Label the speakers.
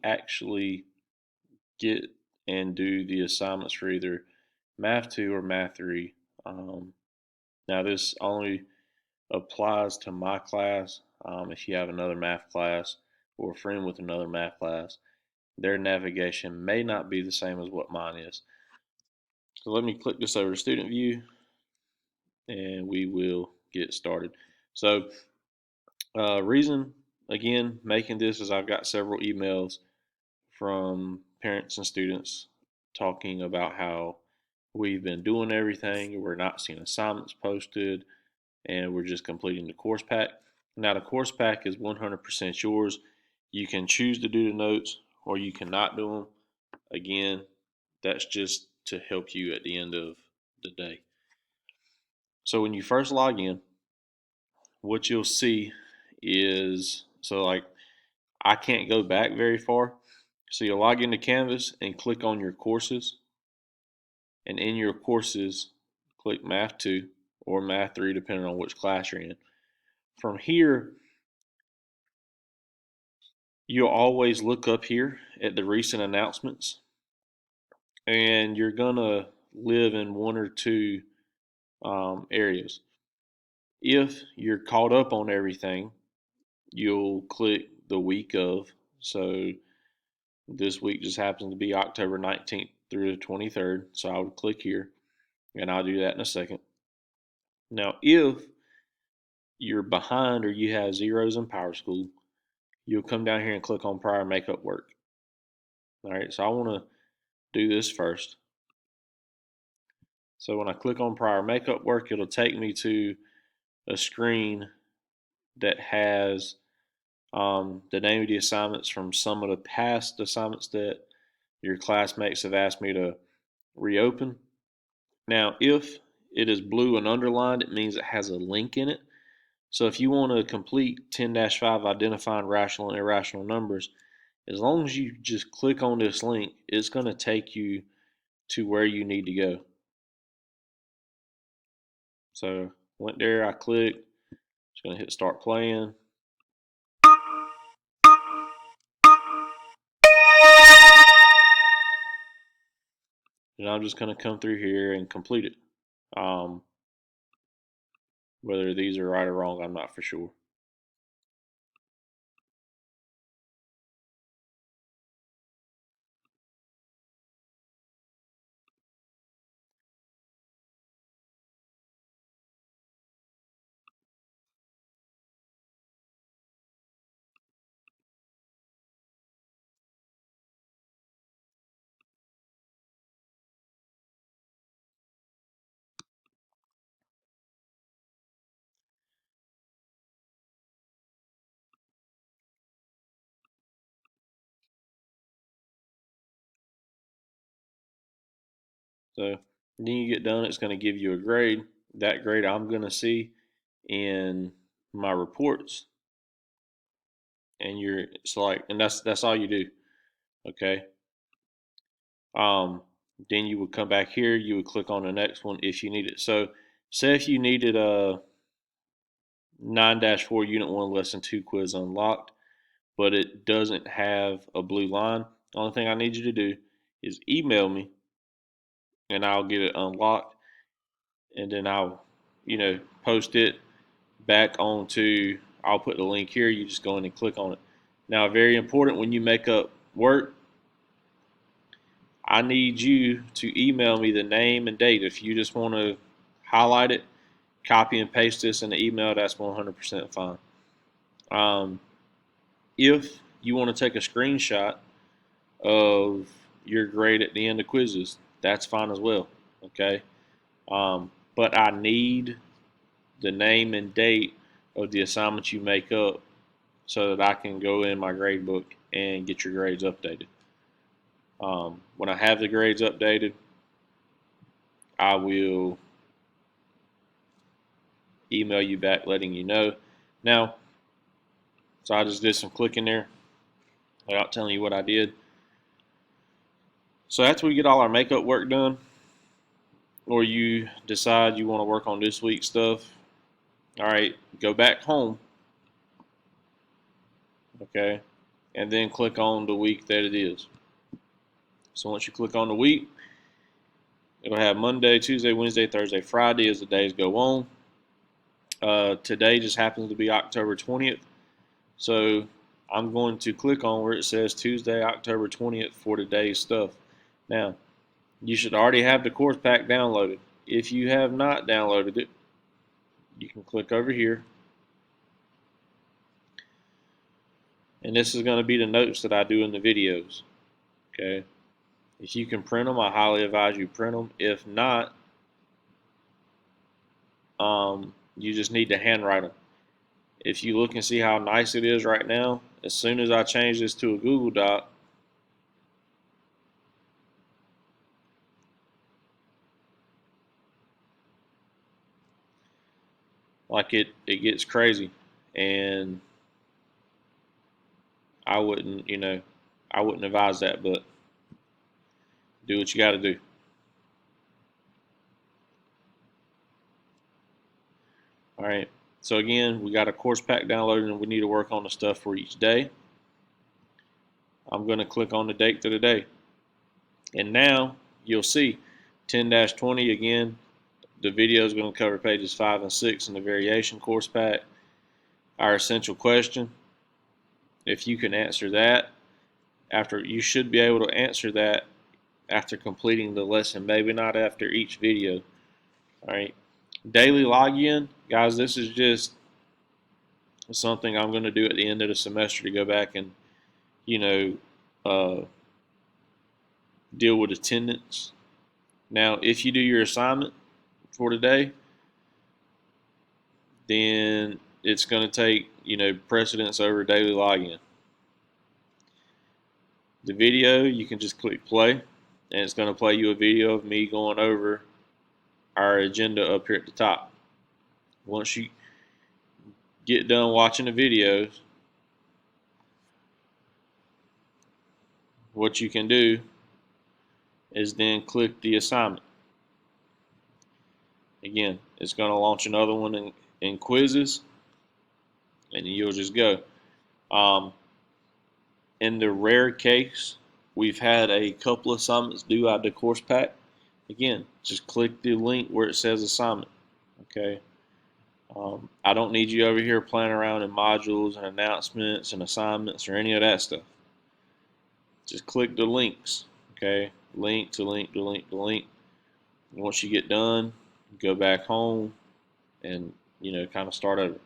Speaker 1: actually get and do the assignments for either Math 2 or Math 3. Now, this only applies to my class. If you have another math class or a friend with another math class, their navigation may not be the same as what mine is. So let me click this over to student view and we will get started. So reason, again, making this is I've got several emails from parents and students talking about how we've been doing everything, we're not seeing assignments posted, and we're just completing the course pack. Now, the course pack is 100% yours. You can choose to do the notes or you cannot do them. Again, that's just to help you at the end of the day. So, when you first log in, what you'll see is so like I can't go back very far. So, you'll log into Canvas and click on your courses. And in your courses, click Math 2 or Math 3, depending on which class you're in. From here, you'll always look up here at the recent announcements, and you're gonna live in one or two areas. If you're caught up on everything, you'll click the week of. So this week just happens to be October 19th through the 23rd. So I would click here, and I'll do that in a second. Now, if you're behind or you have zeros in PowerSchool, you'll come down here and click on prior makeup work. All right, so I want to do this first. So when I click on prior makeup work, it'll take me to a screen that has the name of the assignments from some of the past assignments that your classmates have asked me to reopen. Now, if it is blue and underlined, it means it has a link in it. So if you want to complete 10-5 identifying rational and irrational numbers, as long as you just click on this link, it's going to take you to where you need to go. So went there, I clicked, just going to hit start playing. And I'm just going to come through here and complete it. Whether these are right or wrong, I'm not for sure. So then you get done, it's going to give you a grade. That grade I'm going to see in my reports, and that's all you do. Okay. Then you would come back here. You would click on the next one if you need it. So say if you needed a 9-4 Unit 1 Lesson 2 quiz unlocked, but it doesn't have a blue line. The only thing I need you to do is email me, and I'll get it unlocked, and then I'll, post it back onto. I'll put the link here. You just go in and click on it. Now, very important when you make up work, I need you to email me the name and date. If you just want to highlight it, copy and paste this in the email, that's 100% fine. If you want to take a screenshot of your grade at the end of quizzes, that's fine as well. Okay. But I need the name and date of the assignments you make up so that I can go in my grade book and get your grades updated. When I have the grades updated, I will email you back letting you know. Now, so I just did some clicking there without telling you what I did. So after we get all our makeup work done, or you decide you want to work on this week's stuff, all right, go back home, okay, and then click on the week that it is. So once you click on the week, it'll have Monday, Tuesday, Wednesday, Thursday, Friday as the days go on. Today just happens to be October 20th. So I'm going to click on where it says Tuesday, October 20th for today's stuff. Now, you should already have the course pack downloaded. If you have not downloaded it, you can click over here. And this is going to be the notes that I do in the videos. Okay. If you can print them, I highly advise you print them. If not, you just need to handwrite them. If you look and see how nice it is right now, as soon as I change this to a Google Doc, like it gets crazy. And I wouldn't, I wouldn't advise that, but do what you got to do. All right. So again, we got a course pack downloaded and we need to work on the stuff for each day. I'm going to click on the date to the day. And now you'll see 10-20 again. The video is going to cover pages 5 and 6 in the variation course pack. Our essential question, if you can answer that, you should be able to answer that after completing the lesson, maybe not after each video. All right. Daily login, guys, this is just something I'm going to do at the end of the semester to go back and, deal with attendance. Now, if you do your assignment for today, then it's going to take, precedence over daily login. The video, you can just click play, and it's going to play you a video of me going over our agenda up here at the top. Once you get done watching the videos, what you can do is then click the assignment. Again, it's going to launch another one in quizzes, and you'll just go. In the rare case we've had a couple assignments due out of the course pack, again, just click the link where it says assignment. Okay. I don't need you over here playing around in modules and announcements and assignments or any of that stuff. Just click the links. Okay. Link to link to link to link. And once you get done, go back home and kind of start over.